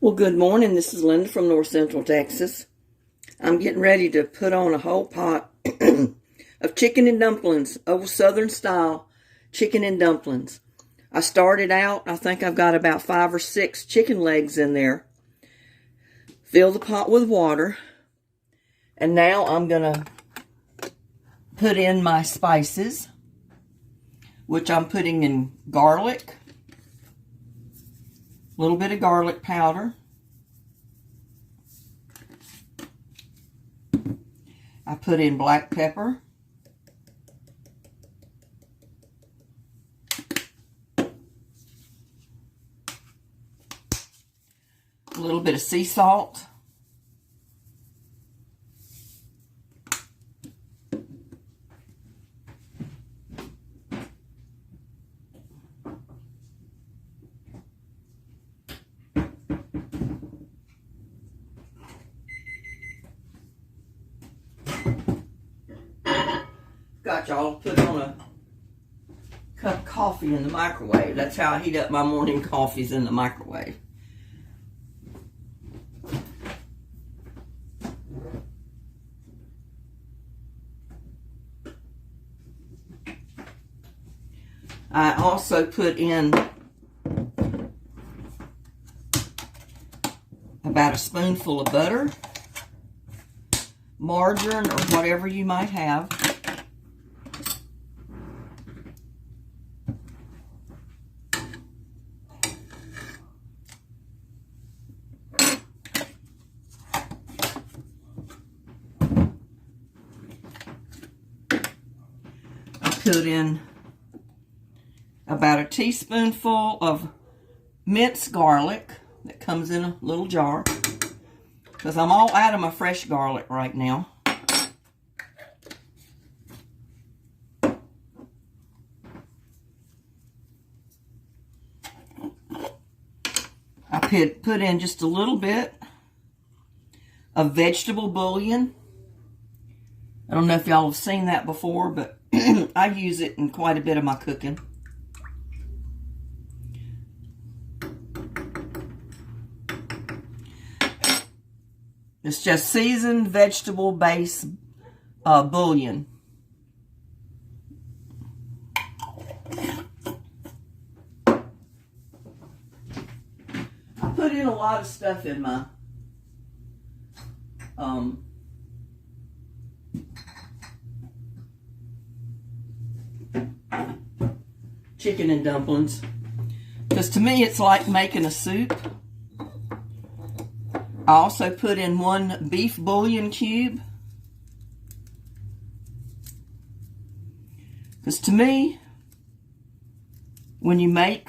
Well, good morning. This is Linda from North Central Texas. I'm getting ready to put on a whole pot of chicken and dumplings, old Southern style chicken and dumplings. I started out, I think I've got about 5 or 6 chicken legs in there. Fill the pot with water. And now I'm going to put in my spices, which I'm putting in garlic, a little bit of garlic powder. I put in black pepper. A little bit of sea salt. Got y'all put on a cup of coffee in the microwave. That's how I heat up my morning coffees, in the microwave. I also put in about a spoonful of butter, margarine, or whatever you might have. Put in about a teaspoonful of minced garlic that comes in a little jar, because I'm all out of my fresh garlic right now. I put in just a little bit of vegetable bouillon. I don't know if y'all have seen that before, but I use it in quite a bit of my cooking. It's just seasoned vegetable base bouillon. I put in a lot of stuff in my chicken and dumplings, because to me it's like making a soup. I also put in 1 beef bouillon cube, because to me, when you make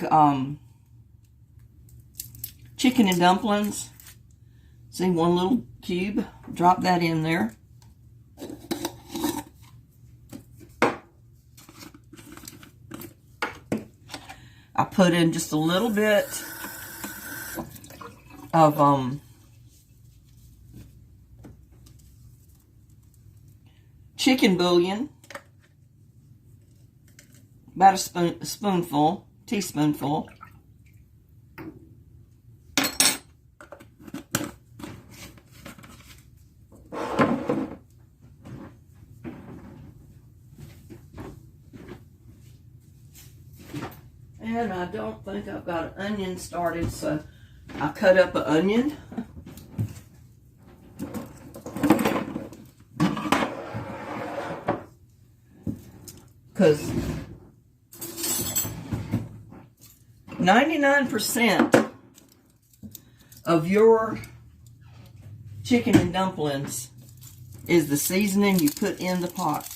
chicken and dumplings, see, 1 little cube, drop that in there. I put in just a little bit of chicken bouillon, about a spoonful, teaspoonful. And I don't think I've got an onion started, so I cut up an onion. Because 99% of your chicken and dumplings is the seasoning you put in the pot.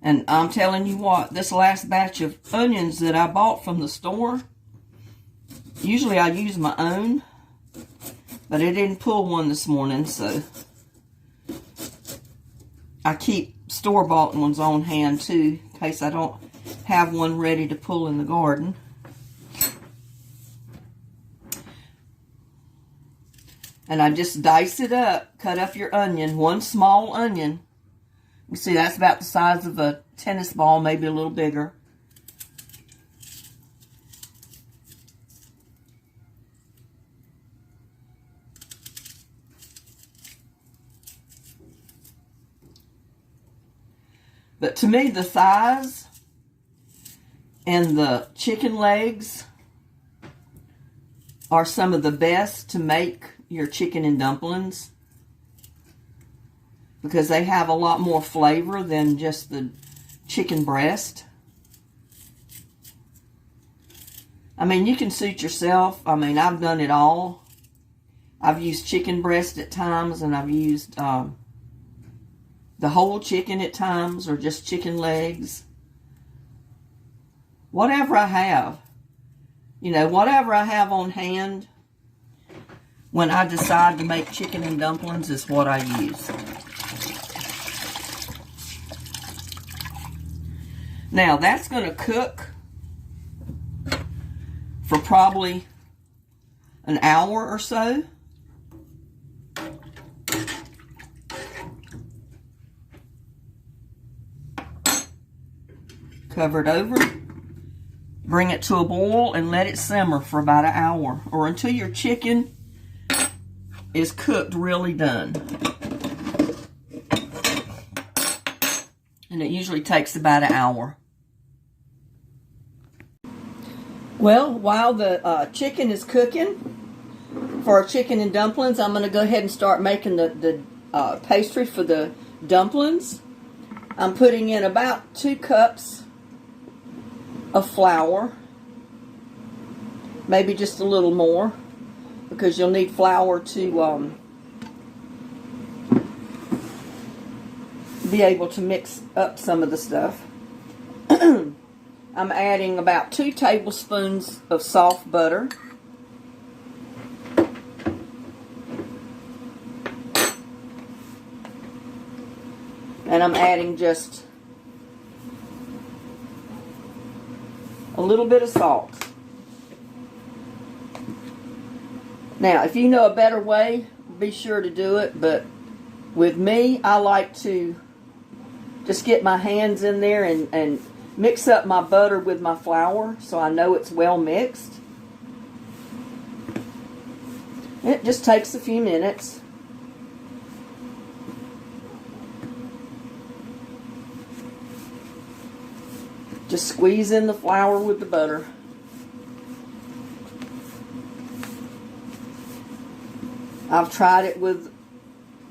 And I'm telling you what, this last batch of onions that I bought from the store, usually I use my own, but I didn't pull one this morning, so I keep store-bought ones on hand too, in case I don't have one ready to pull in the garden. And I just dice it up, cut up your onion, one small onion. You see, that's about the size of a tennis ball, maybe a little bigger. But to me, the thighs and the chicken legs are some of the best to make your chicken and dumplings, because they have a lot more flavor than just the chicken breast. I mean, you can suit yourself. I mean, I've done it all. I've used chicken breast at times, and I've used the whole chicken at times, or just chicken legs. Whatever I have. You know, whatever I have on hand when I decide to make chicken and dumplings is what I use. Now, that's going to cook for probably an hour or so. Cover it over, bring it to a boil, and let it simmer for about an hour, or until your chicken is cooked really done. And it usually takes about an hour. Well, while the chicken is cooking for our chicken and dumplings, I'm going to go ahead and start making the pastry for the dumplings. I'm putting in about 2 cups of flour, maybe just a little more, because you'll need flour to be able to mix up some of the stuff. I'm adding about 2 tablespoons of soft butter. And I'm adding just a little bit of salt. Now, if you know a better way, be sure to do it, but with me, I like to just get my hands in there and mix up my butter with my flour so I know it's well mixed. It just takes a few minutes. Just squeeze in the flour with the butter. I've tried it with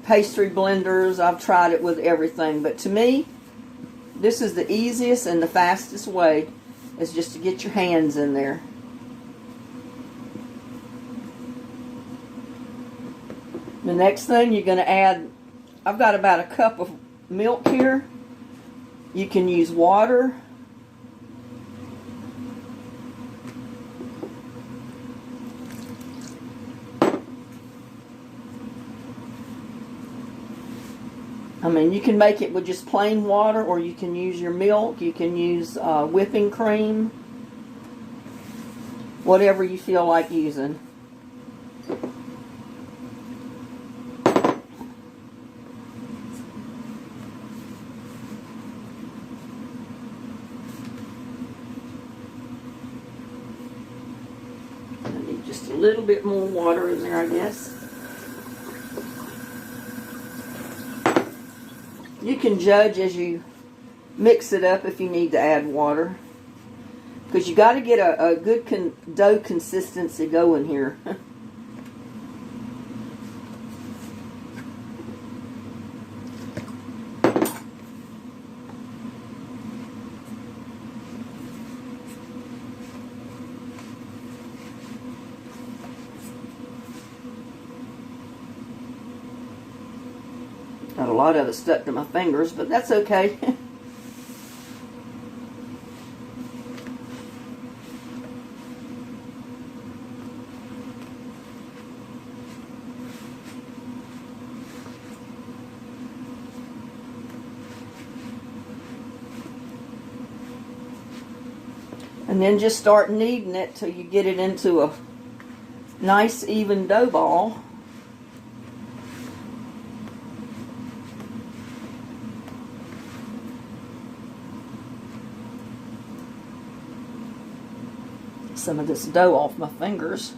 pastry blenders. I've tried it with everything. But to me, this is the easiest and the fastest way, is just to get your hands in there. The next thing you're going to add, I've got about a cup of milk here. You can use water. I mean, you can make it with just plain water, or you can use your milk. You can use whipping cream. Whatever you feel like using. I need just a little bit more water in there, I guess. You can judge as you mix it up if you need to add water, because you got to get a good dough consistency going here. Got a lot of it stuck to my fingers, but that's okay. And then just start kneading it till you get it into a nice even dough ball. Some of this dough off my fingers.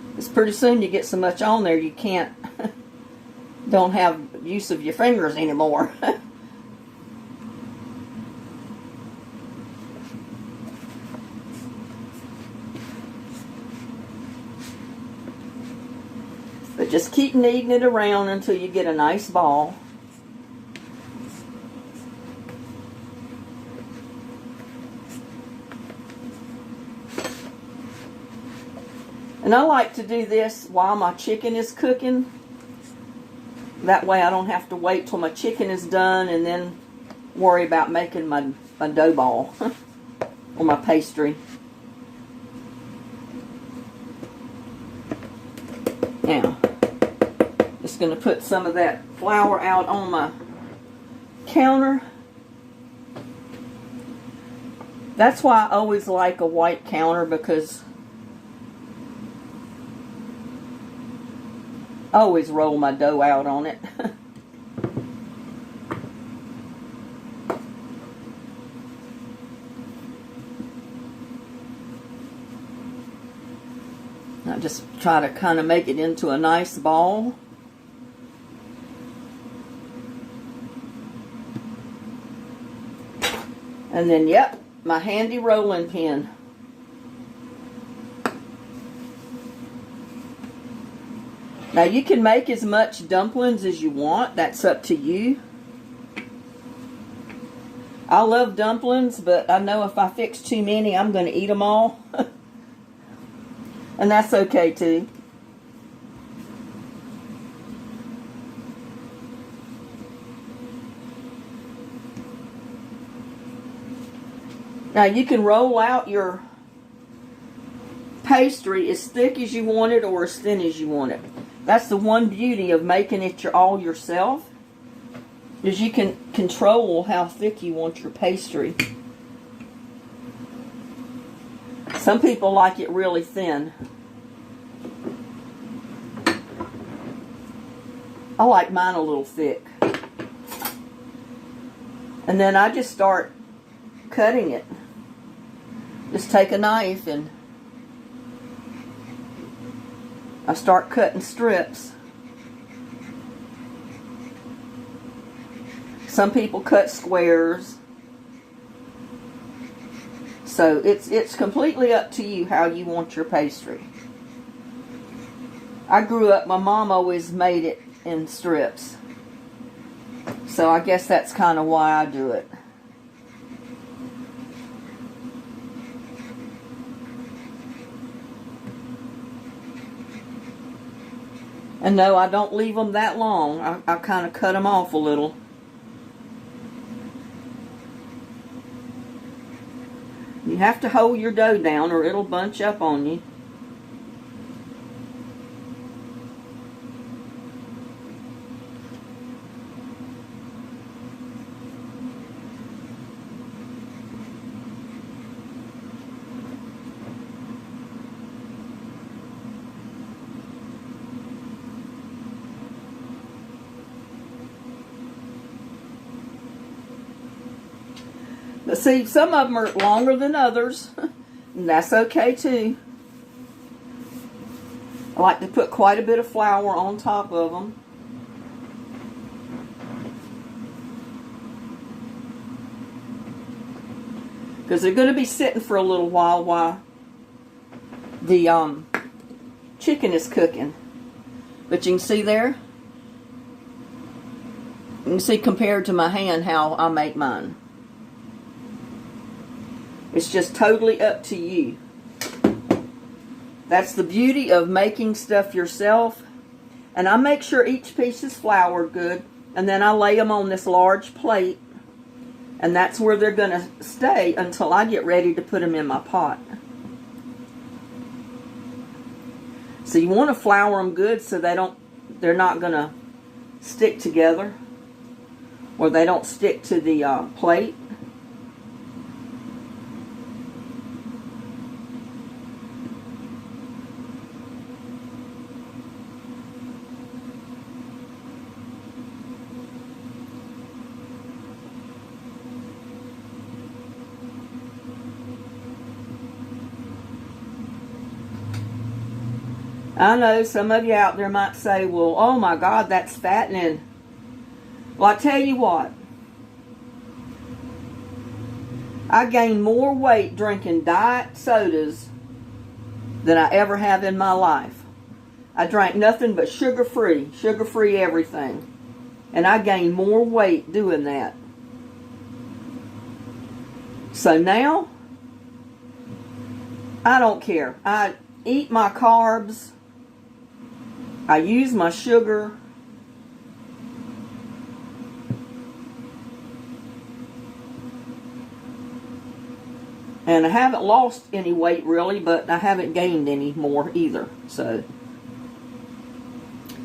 Because pretty soon you get so much on there you don't have use of your fingers anymore. But just keep kneading it around until you get a nice ball. And I like to do this while my chicken is cooking. That way I don't have to wait till my chicken is done and then worry about making my dough ball or my pastry. Now, just going to put some of that flour out on my counter. That's why I always like a white counter, because I always roll my dough out on it. I just try to kind of make it into a nice ball. And then, yep, my handy rolling pin. Now you can make as much dumplings as you want. That's up to you. I love dumplings, but I know if I fix too many, I'm going to eat them all. And that's okay too. Now you can roll out your pastry as thick as you want it or as thin as you want it. That's the one beauty of making it all yourself, is you can control how thick you want your pastry. Some people like it really thin. I like mine a little thick. And then I just start cutting it. Just take a knife and I start cutting strips. Some people cut squares. So it's completely up to you how you want your pastry. I grew up, my mom always made it in strips. So I guess that's kind of why I do it. And no, I don't leave them that long. I kind of cut them off a little. You have to hold your dough down or it'll bunch up on you. But see, some of them are longer than others, and that's okay too. I like to put quite a bit of flour on top of them. Because they're going to be sitting for a little while the chicken is cooking. But you can see there, you can see compared to my hand how I make mine. It's just totally up to you. That's the beauty of making stuff yourself. And I make sure each piece is floured good. And then I lay them on this large plate. And that's where they're going to stay until I get ready to put them in my pot. So you want to flour them good so they're not going to stick together. Or they don't stick to the plate. I know some of you out there might say, well, oh my God, that's fattening. Well, I tell you what. I gained more weight drinking diet sodas than I ever have in my life. I drank nothing but sugar-free everything. And I gained more weight doing that. So now, I don't care. I eat my carbs. I use my sugar. And I haven't lost any weight really, but I haven't gained any more either. So,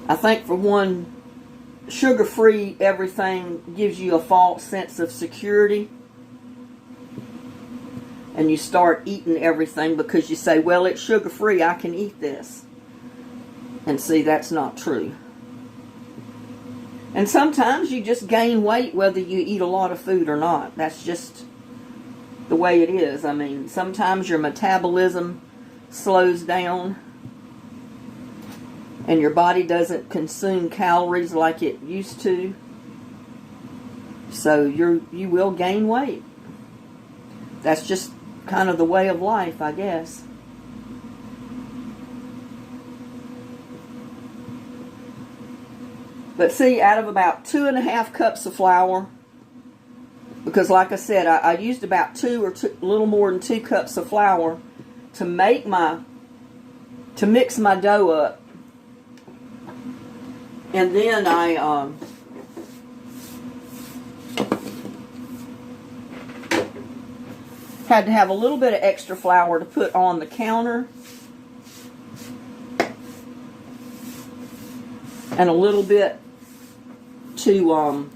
I think for one, sugar-free everything gives you a false sense of security. And you start eating everything because you say, well, it's sugar-free, I can eat this. And see, that's not true. And sometimes you just gain weight whether you eat a lot of food or not. That's just the way it is. I mean, sometimes your metabolism slows down and your body doesn't consume calories like it used to. So you will gain weight. That's just kind of the way of life, I guess. But see, out of about 2.5 cups of flour, because like I said, I used about a little more than 2 cups of flour to mix my dough up. And then I had to have a little bit of extra flour to put on the counter. And a little bit to,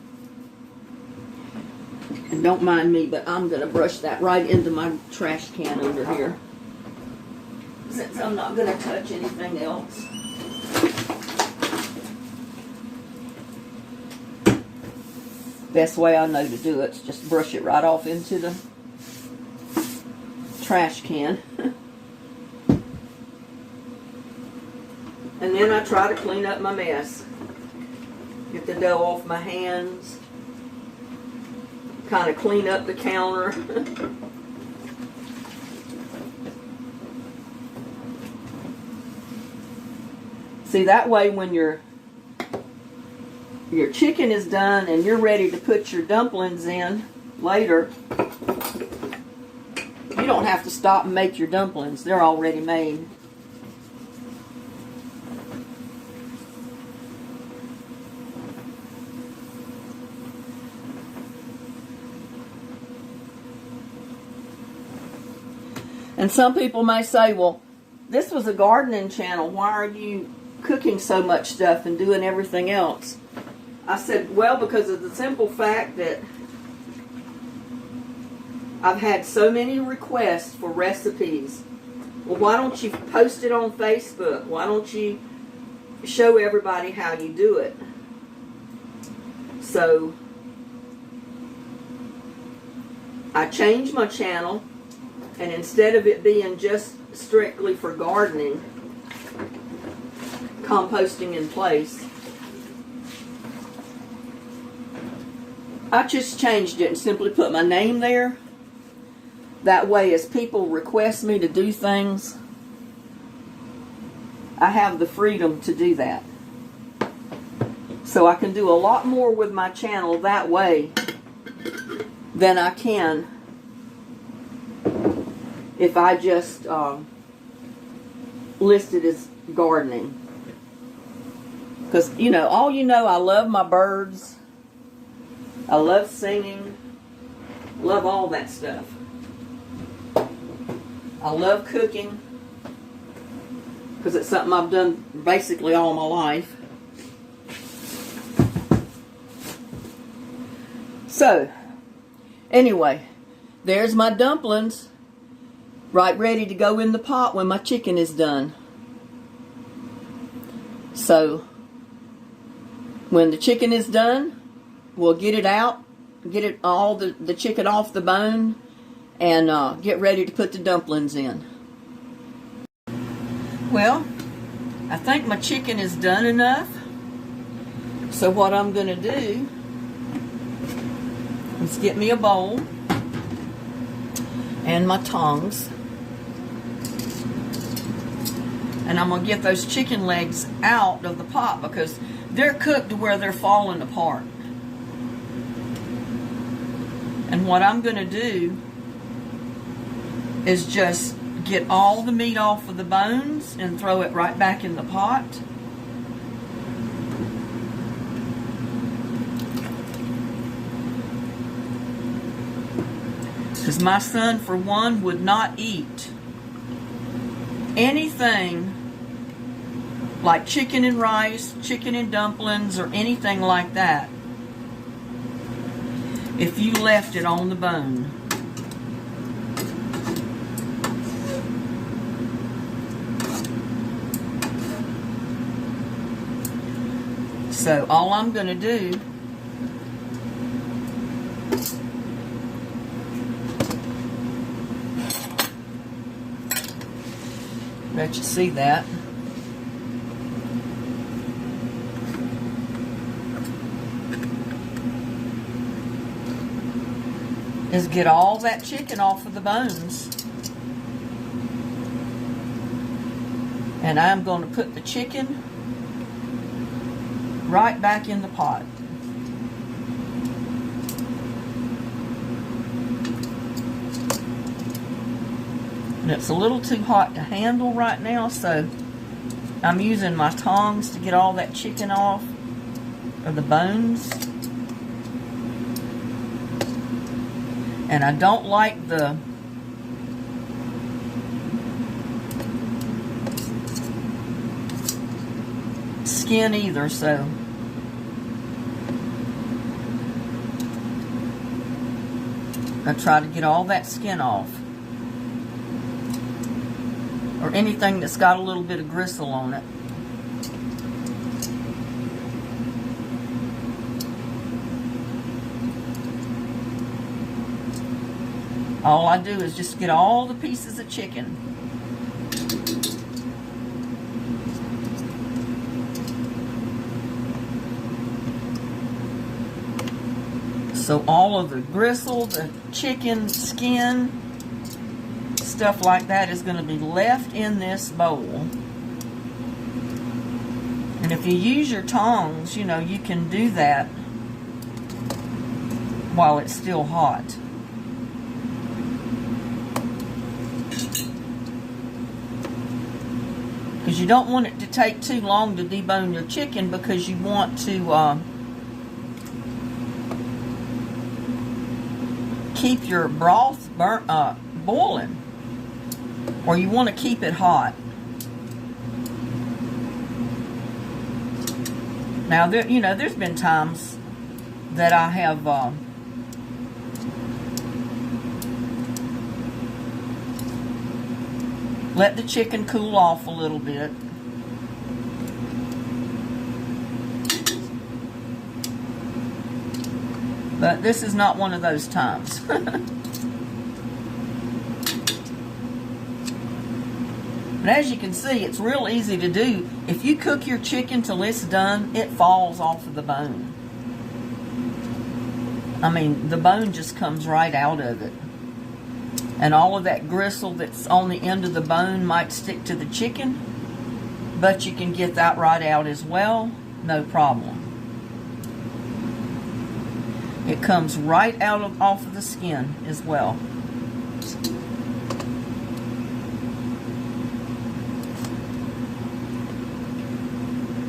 and don't mind me, but I'm going to brush that right into my trash can under here, since I'm not going to touch anything else. Best way I know to do it is just brush it right off into the trash can. And then I try to clean up my mess. Get the dough off my hands. Kind of clean up the counter. See, that way when your chicken is done and you're ready to put your dumplings in later, you don't have to stop and make your dumplings. They're already made. And some people may say, well, this was a gardening channel. Why are you cooking so much stuff and doing everything else? I said, well, because of the simple fact that I've had so many requests for recipes. Well, why don't you post it on Facebook? Why don't you show everybody how you do it? So, I changed my channel. And instead of it being just strictly for gardening, composting in place, I just changed it and simply put my name there. That way, as people request me to do things, I have the freedom to do that. So I can do a lot more with my channel that way than I can if I just list it as gardening. Because, I love my birds. I love singing. Love all that stuff. I love cooking. Because it's something I've done basically all my life. So, anyway, there's my dumplings. Right ready to go in the pot when my chicken is done. So, when the chicken is done, we'll get it out, get it all the chicken off the bone, and get ready to put the dumplings in. Well, I think my chicken is done enough. So what I'm going to do is get me a bowl and my tongs. And I'm going to get those chicken legs out of the pot because they're cooked to where they're falling apart. And what I'm going to do is just get all the meat off of the bones and throw it right back in the pot. Because my son, for one, would not eat anything like chicken and rice, chicken and dumplings, or anything like that if you left it on the bone. So all I'm going to do let you see that. Is get all that chicken off of the bones. And I'm going to put the chicken right back in the pot. And it's a little too hot to handle right now, so I'm using my tongs to get all that chicken off, or the bones. And I don't like the skin either, so I try to get all that skin off, or anything that's got a little bit of gristle on it. All I do is just get all the pieces of chicken. So all of the gristle, the chicken skin, stuff like that is going to be left in this bowl. And if you use your tongs, you know, you can do that while it's still hot. Because you don't want it to take too long to debone your chicken, because you want to keep your broth boiling, or you want to keep it hot. Now, you know, there's been times that I have let the chicken cool off a little bit. But this is not one of those times. But as you can see, it's real easy to do. If you cook your chicken till it's done, it falls off of the bone. I mean, the bone just comes right out of it. And all of that gristle that's on the end of the bone might stick to the chicken, but you can get that right out as well, no problem. It comes right out off of the skin as well.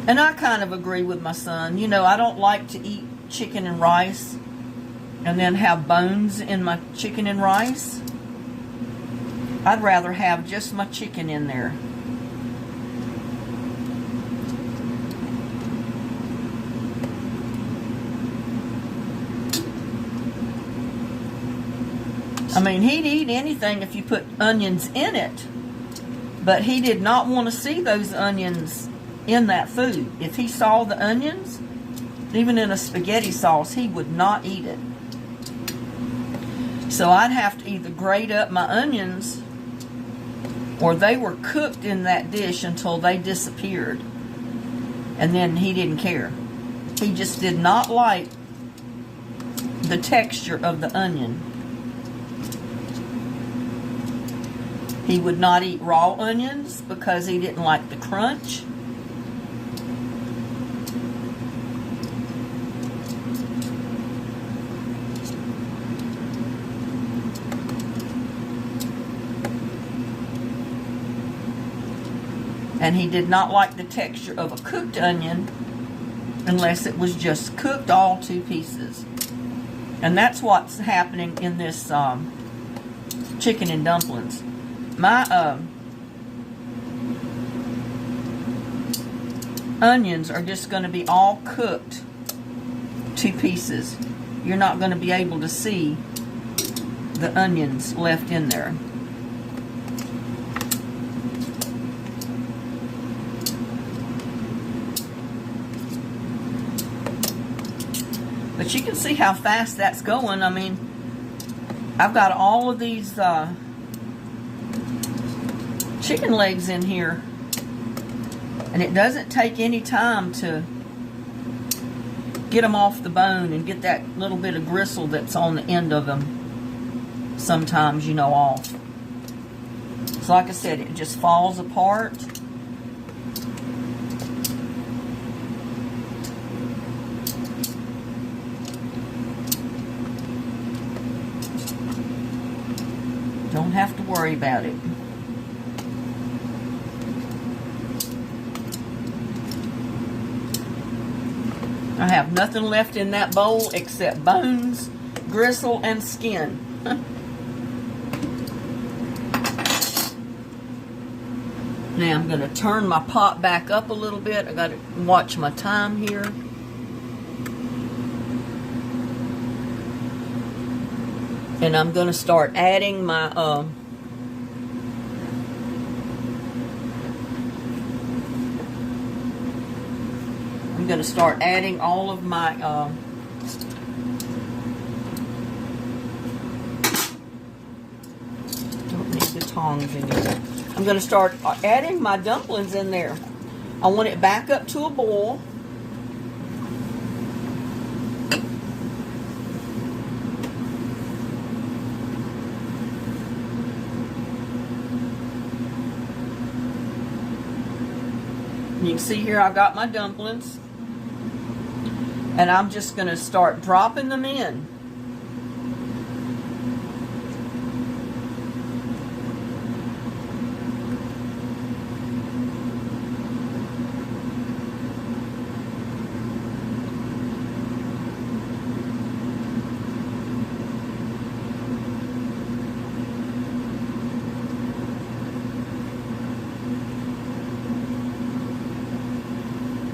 And I kind of agree with my son. You know, I don't like to eat chicken and rice and then have bones in my chicken and rice. I'd rather have just my chicken in there. I mean, he'd eat anything if you put onions in it, but he did not want to see those onions in that food. If he saw the onions, even in a spaghetti sauce, he would not eat it. So I'd have to either grate up my onions or they were cooked in that dish until they disappeared. And then he didn't care. He just did not like the texture of the onion. He would not eat raw onions because he didn't like the crunch. And he did not like the texture of a cooked onion unless it was just cooked all to pieces. And that's what's happening in this chicken and dumplings. My onions are just going to be all cooked to pieces. You're not going to be able to see the onions left in there. But you can see how fast that's going. I mean, I've got all of these chicken legs in here, and it doesn't take any time to get them off the bone and get that little bit of gristle that's on the end of them sometimes, you know, off. So like I said, it just falls apart. Don't have to worry about it. I have nothing left in that bowl except bones, gristle, and skin. Now I'm going to turn my pot back up a little bit. I got to watch my time here. And I'm going to start adding my I'm going to start adding all of my don't need the tongs anymore. I'm going to start adding my dumplings in there. I want it back up to a boil. You can see here I've got my dumplings, and I'm just going to start dropping them in.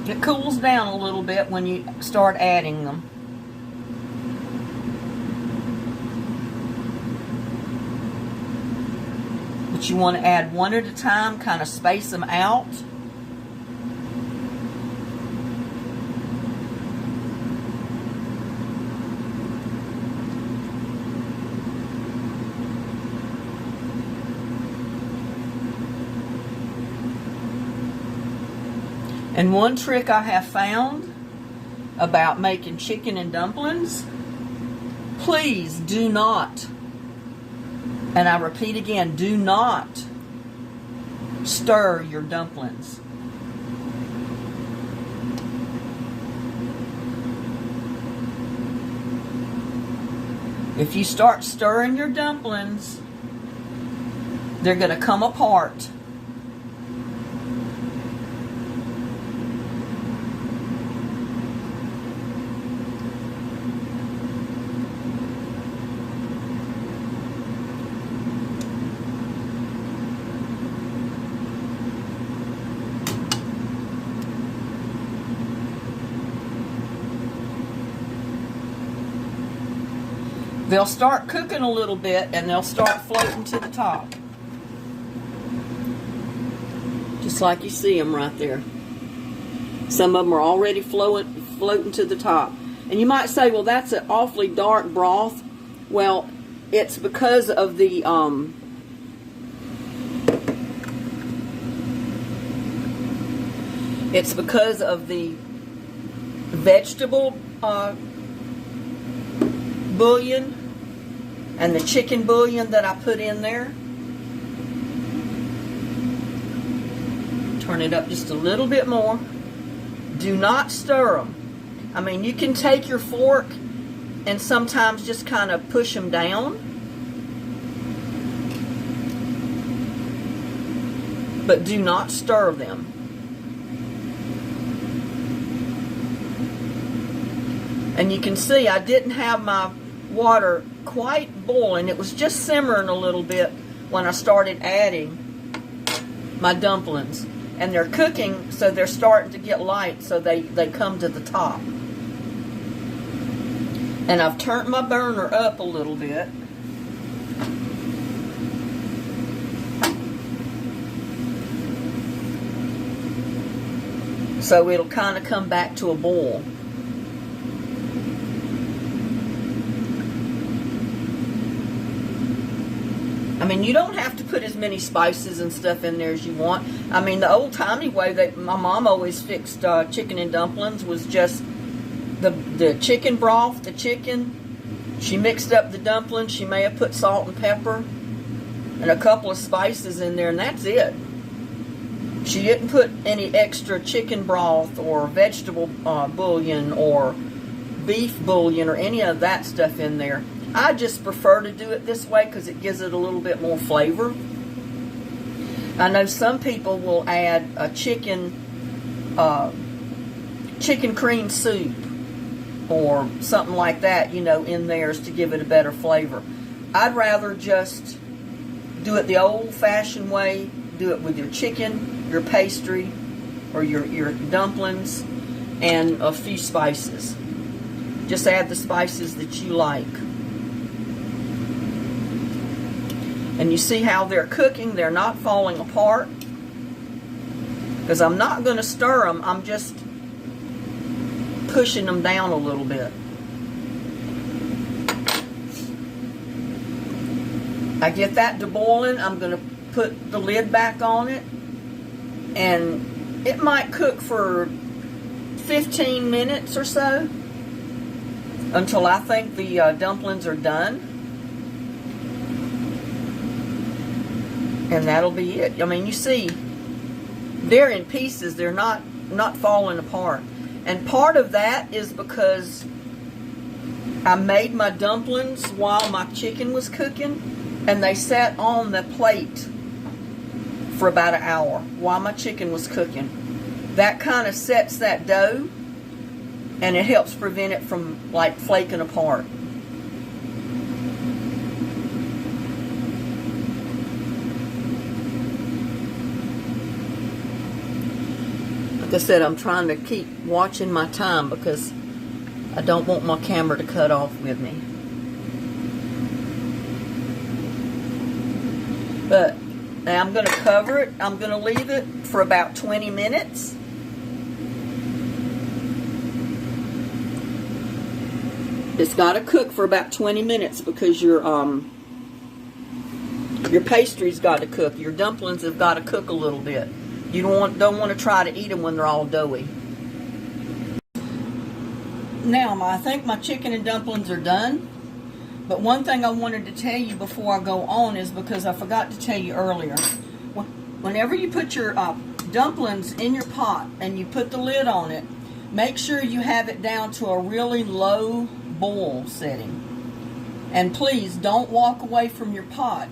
It cools down a little bit when you start adding them. But you want to add one at a time, kind of space them out. And one trick I have found about making chicken and dumplings, please do not, and I repeat again, do not stir your dumplings. If you start stirring your dumplings, they're going to come apart. They'll start cooking a little bit and they'll start floating to the top. Just like you see them right there. Some of them are already floating to the top. And you might say, well, that's an awfully dark broth. Well, it's because of the It's because of the vegetable bouillon and the chicken bouillon that I put in there. Turn it up just a little bit more. Do not stir them. I mean, you can take your fork and sometimes just kind of push them down. But do not stir them. And you can see I didn't have my water quite boiling. It was just simmering a little bit when I started adding my dumplings. And they're cooking, so they're starting to get light, so they come to the top. And I've turned my burner up a little bit. So it'll kind of come back to a boil. I mean, you don't have to put as many spices and stuff in there as you want. I mean, the old-timey way that my mom always fixed chicken and dumplings was just the chicken broth, the chicken. She mixed up the dumplings. She may have put salt and pepper and a couple of spices in there, and that's it. She didn't put any extra chicken broth or vegetable bouillon or beef bouillon or any of that stuff in there. I just prefer to do it this way because it gives it a little bit more flavor. I know some people will add a chicken cream soup or something like that, you know, in theirs to give it a better flavor. I'd rather just do it the old-fashioned way. Do it with your chicken, your pastry, or your dumplings, and a few spices. Just add the spices that you like. And you see how they're cooking. They're not falling apart. Because I'm not going to stir them. I'm just pushing them down a little bit. I get that to boiling. I'm going to put the lid back on it. And it might cook for 15 minutes or so. Until I think the dumplings are done. And that'll be it. I mean, you see, they're in pieces. They're not falling apart. And part of that is because I made my dumplings while my chicken was cooking. And they sat on the plate for about an hour while my chicken was cooking. That kind of sets that dough. And it helps prevent it from, like, flaking apart. Like I said, I'm trying to keep watching my time because I don't want my camera to cut off with me. But now I'm going to cover it. I'm going to leave it for about 20 minutes. It's got to cook for about 20 minutes because your pastry's got to cook. Your dumplings have got to cook a little bit. You don't want to try to eat them when they're all doughy. Now, I think my chicken and dumplings are done. But one thing I wanted to tell you before I go on is because I forgot to tell you earlier. Whenever you put your dumplings in your pot and you put the lid on it, make sure you have it down to a really low boil setting. And please don't walk away from your pot.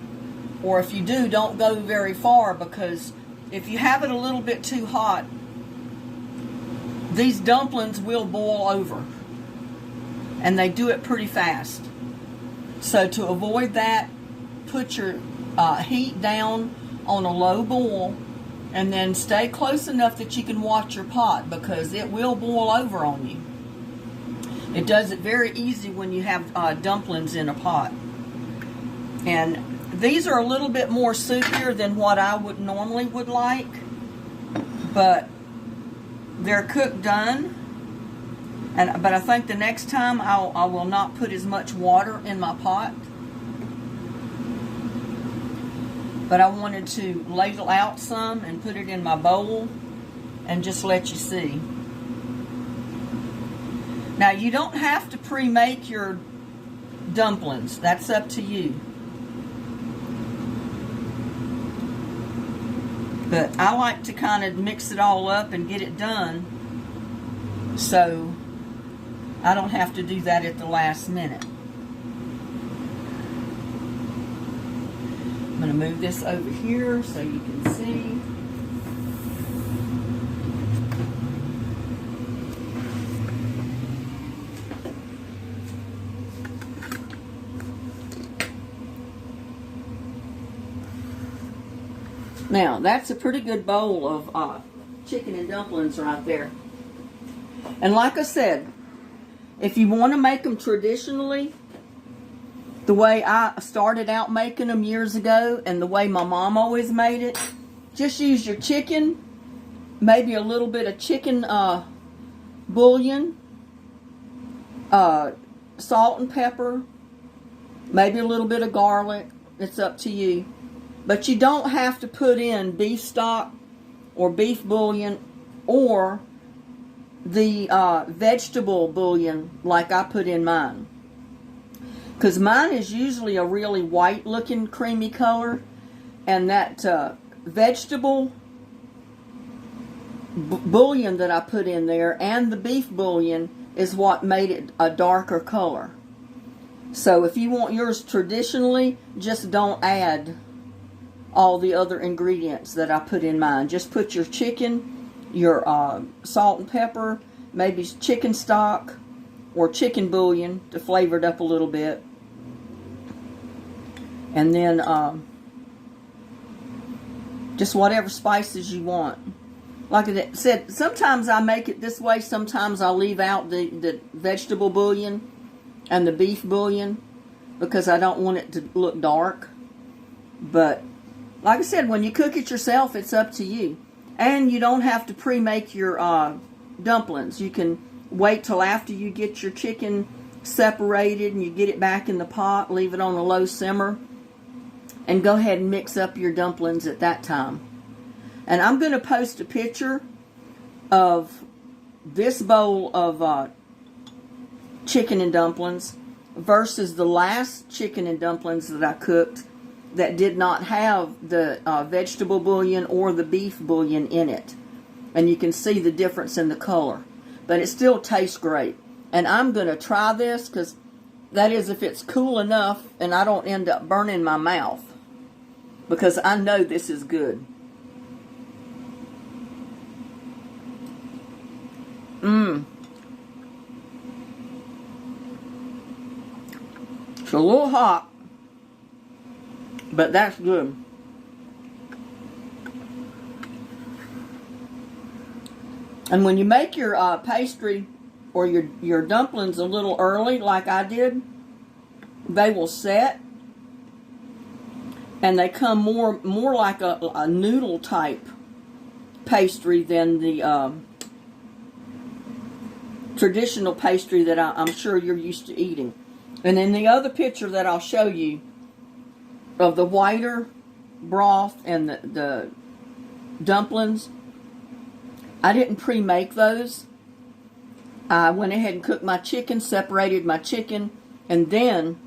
Or if you do, don't go very far, because if you have it a little bit too hot, these dumplings will boil over. And they do it pretty fast. So to avoid that, put your heat down on a low boil, and then stay close enough that you can watch your pot, because it will boil over on you. It does it very easy when you have dumplings in a pot. And these are a little bit more soupier than what I would normally would like, but they're cooked done. But I think the next time I will not put as much water in my pot. But I wanted to ladle out some and put it in my bowl and just let you see. Now, you don't have to pre-make your dumplings. That's up to you. But I like to kind of mix it all up and get it done, so I don't have to do that at the last minute. I'm going to move this over here so you can see. Now, that's a pretty good bowl of chicken and dumplings right there. And like I said, if you want to make them traditionally, the way I started out making them years ago and the way my mom always made it, just use your chicken, maybe a little bit of chicken bouillon, salt and pepper, maybe a little bit of garlic. It's up to you. But you don't have to put in beef stock or beef bouillon or the vegetable bouillon like I put in mine. Because mine is usually a really white looking creamy color. And that vegetable bouillon that I put in there and the beef bouillon is what made it a darker color. So if you want yours traditionally, just don't add all the other ingredients that I put in mine. Just put your chicken, your salt and pepper, maybe chicken stock or chicken bouillon to flavor it up a little bit. And then just whatever spices you want. Like I said, sometimes I make it this way, sometimes I'll leave out the vegetable bouillon and the beef bouillon because I don't want it to look dark. But like I said, when you cook it yourself, it's up to you. And you don't have to pre-make your dumplings. You can wait till after you get your chicken separated and you get it back in the pot, leave it on a low simmer, and go ahead and mix up your dumplings at that time. And I'm going to post a picture of this bowl of chicken and dumplings versus the last chicken and dumplings that I cooked that did not have the vegetable bouillon or the beef bouillon in it. And you can see the difference in the color. But it still tastes great. And I'm going to try this because that is if it's cool enough and I don't end up burning my mouth. Because I know this is good. It's a little hot, but that's good. And when you make your pastry or your dumplings a little early, like I did, they will set, and they come more like a noodle type pastry than the traditional pastry that I'm sure you're used to eating. And in the other picture that I'll show you of the whiter broth and the dumplings, I didn't pre-make those. I went ahead and cooked my chicken, separated my chicken, and then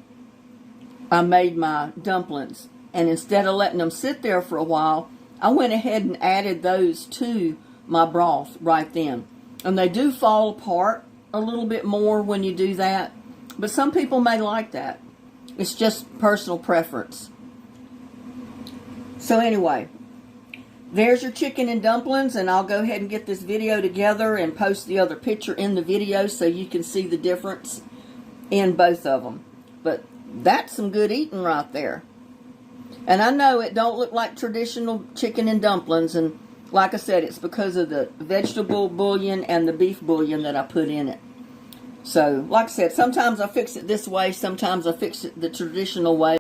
I made my dumplings. And instead of letting them sit there for a while, I went ahead and added those to my broth right then. And they do fall apart a little bit more when you do that. But some people may like that. It's just personal preference. So anyway, there's your chicken and dumplings, and I'll go ahead and get this video together and post the other picture in the video so you can see the difference in both of them. But that's some good eating right there. And I know it don't look like traditional chicken and dumplings, and like I said, it's because of the vegetable bouillon and the beef bouillon that I put in it. So, like I said, sometimes I fix it this way, sometimes I fix it the traditional way.